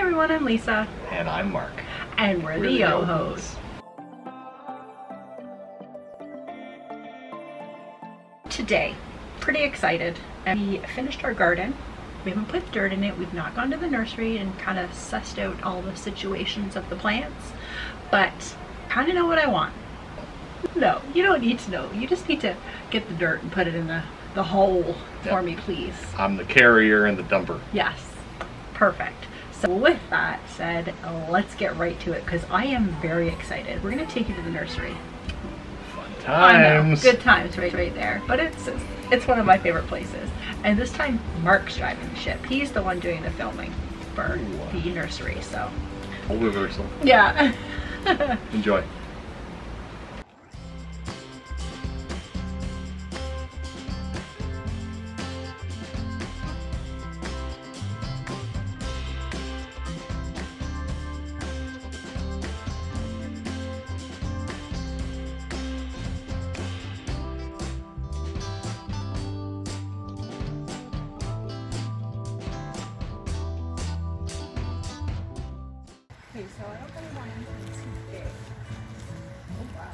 everyone, I'm Lisa. And I'm Mark. And we're the Yo-Hos. Today, pretty excited. We finished our garden. We haven't put dirt in it. We've not gone to the nursery and kind of sussed out all the situations of the plants, but kind of know what I want. No, you don't need to know. You just need to get the dirt and put it in the hole for me, please. I'm the carrier and the dumper. Yes, perfect. So with that said, let's get right to it because I am very excited. We're going to take you to the nursery. Fun times. Good times right there. But it's one of my favorite places. And this time Mark's driving the ship. He's the one doing the filming for the nursery. So Whole reversal. Yeah. Enjoy. Okay, so I don't really want anything too big. Oh wow.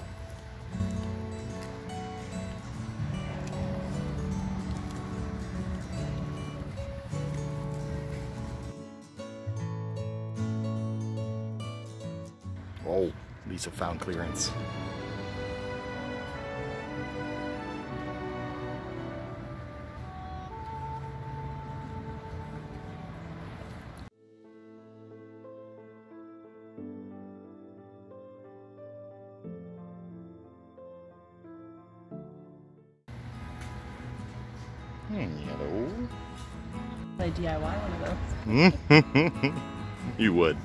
Oh, Lisa found clearance. Hello. I DIY one of those. You would.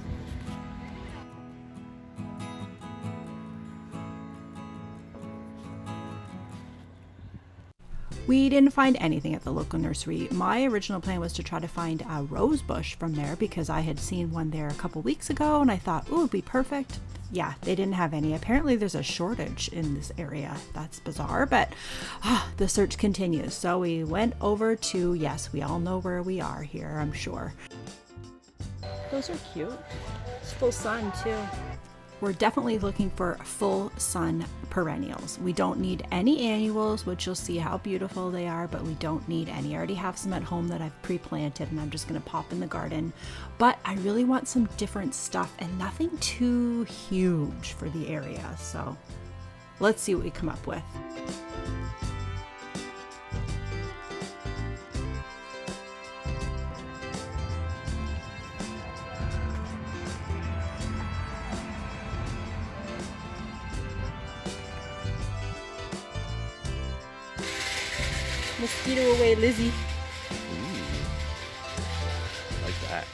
We didn't find anything at the local nursery. My original plan was to try to find a rose bush from there because I had seen one there a couple weeks ago and I thought, oh, it'd be perfect. Yeah, they didn't have any. Apparently there's a shortage in this area. That's bizarre, but the search continues. So we went over to, yes, we all know where we are here, I'm sure. Those are cute. It's full sun too. We're definitely looking for full sun perennials. We don't need any annuals, which you'll see how beautiful they are, but we don't need any. I already have some at home that I've pre-planted and I'm just gonna pop in the garden. But I really want some different stuff and nothing too huge for the area. So let's see what we come up with. Mosquito away, Lizzie. Ooh. Like that.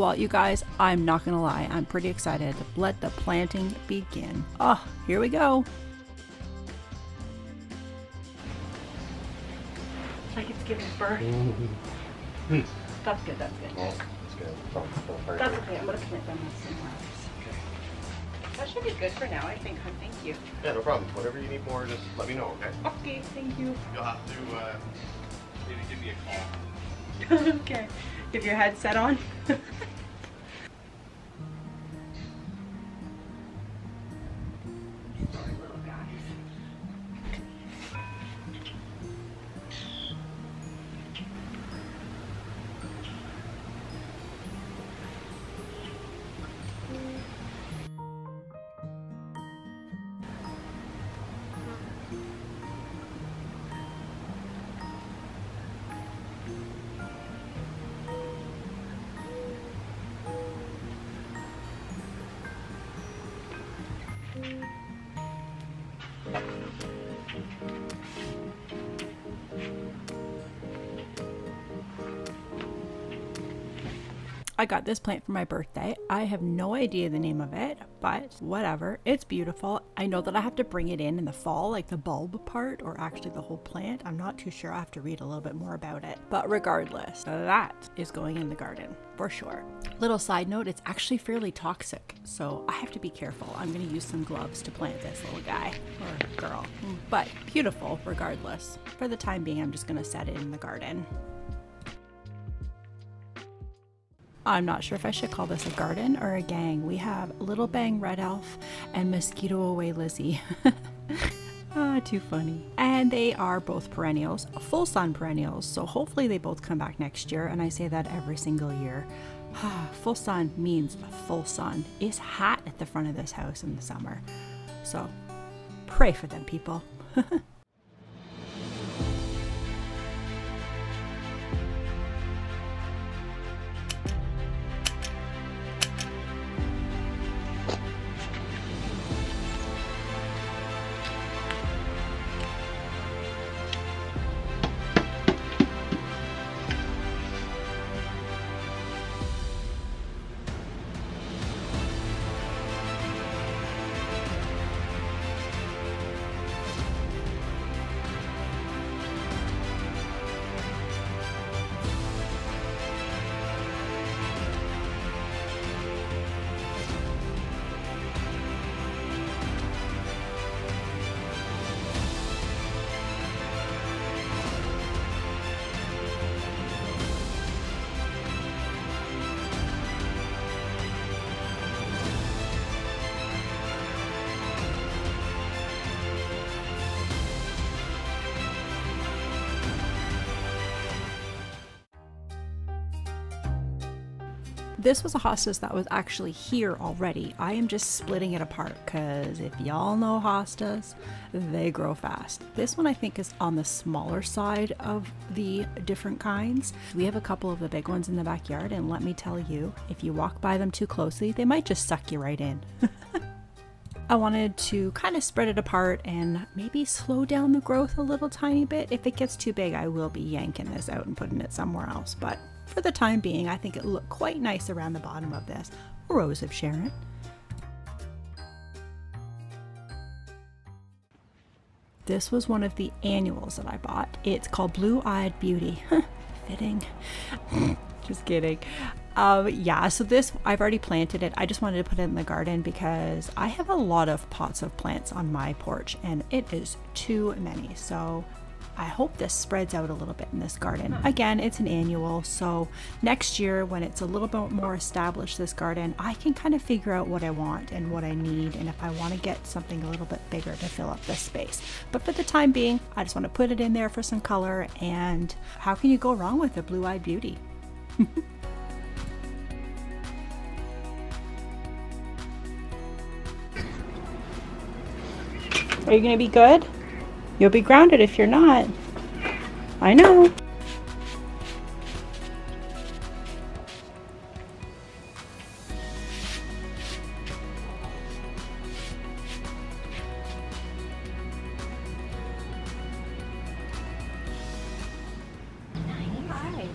Well, you guys, I'm not gonna lie, I'm pretty excited. Let the planting begin. Oh, here we go. Like it's giving birth. That's good, that's good. Oh, that's good. That's okay, I'm gonna plant them somewhere else. That should be good for now, I think. Thank you. Yeah, no problem. Whatever you need more, just let me know, okay? Okay, thank you. You'll have to maybe give me a call. Okay. Give your headset on. Sorry, little guys. I got this plant for my birthday. I have no idea the name of it, but whatever. It's beautiful. I know that I have to bring it in the fall, like the bulb part, or actually the whole plant. I'm not too sure. I have to read a little bit more about it. But regardless, that is going in the garden for sure. Little side note, it's actually fairly toxic, so I have to be careful. I'm going to use some gloves to plant this little guy or girl, but beautiful regardless. For the time being, I'm just going to set it in the garden. I'm not sure if I should call this a garden or a gang. We have Little Bang Red Elf and Mosquito Away Lizzie. Too funny. And they are both perennials, full sun perennials, so hopefully they both come back next year, and I say that every single year. Full sun means full sun. It's hot at the front of this house in the summer, so pray for them, people. This was a hostas that was actually here already. I am just splitting it apart because if y'all know hostas, they grow fast. This one I think is on the smaller side of the different kinds. We have a couple of the big ones in the backyard, and let me tell you, if you walk by them too closely, they might just suck you right in. I wanted to kind of spread it apart and maybe slow down the growth a little tiny bit. If it gets too big, I will be yanking this out and putting it somewhere else, but for the time being, I think it'll look quite nice around the bottom of this Rose of Sharon. This was one of the annuals that I bought. It's called Blue Eyed Beauty. Fitting. Just kidding. Yeah, so this, I've already planted it. I just wanted to put it in the garden because I have a lot of pots of plants on my porch and it is too many. So I hope this spreads out a little bit in this garden. Again, it's an annual, so next year when it's a little bit more established, this garden, I can kind of figure out what I want and what I need, and if I want to get something a little bit bigger to fill up this space. But for the time being, I just want to put it in there for some color, and how can you go wrong with a blue-eyed beauty? Are you going to be good? You'll be grounded if you're not. I know. Hi.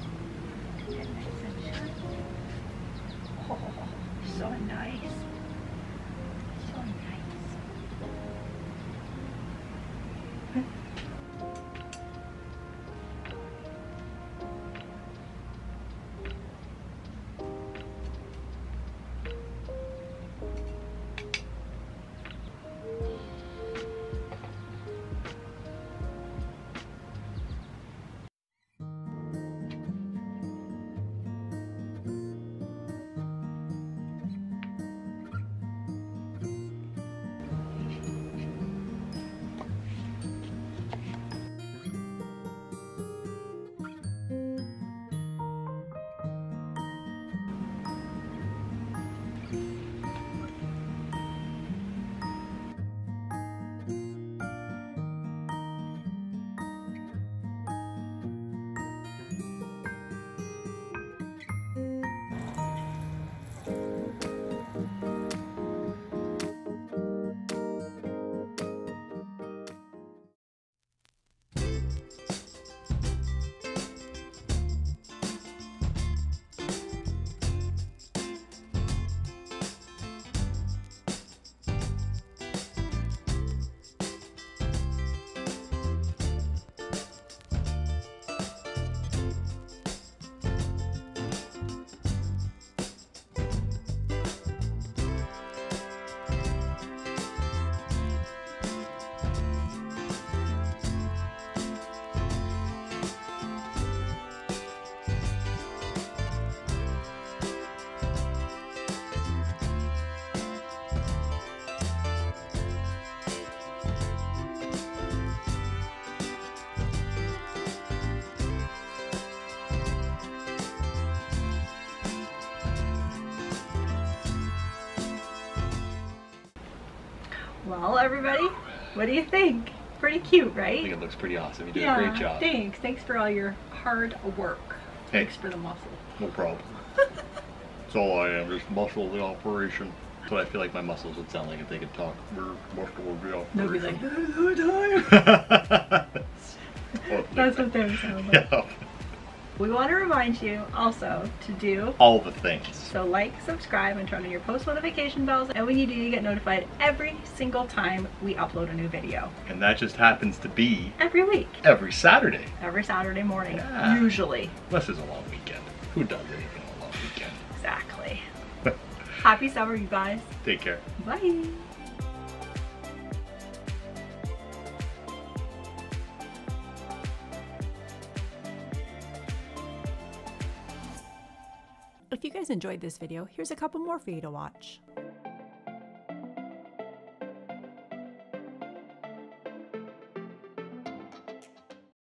Well, everybody, what do you think? Pretty cute, I right? think it looks pretty awesome. You did a great job. Thanks. Thanks for all your hard work. Hey. Thanks for the muscle. No problem. That's all I am, just muscle the operation. That's what I feel like my muscles would sound like if they could talk. Muscle the operation. They'll be like, that's what they would sound like. Yeah. We want to remind you also to do All the things. so: like, subscribe, and turn on your post notification bells. And when you do, you get notified every single time we upload a new video. And that just happens to be Every week. every Saturday. Every Saturday morning, Yeah. usually. Unless it's a long weekend. Who does anything on a long weekend? Exactly. Happy summer, you guys. Take care. Bye. If you guys enjoyed this video, here's a couple more for you to watch.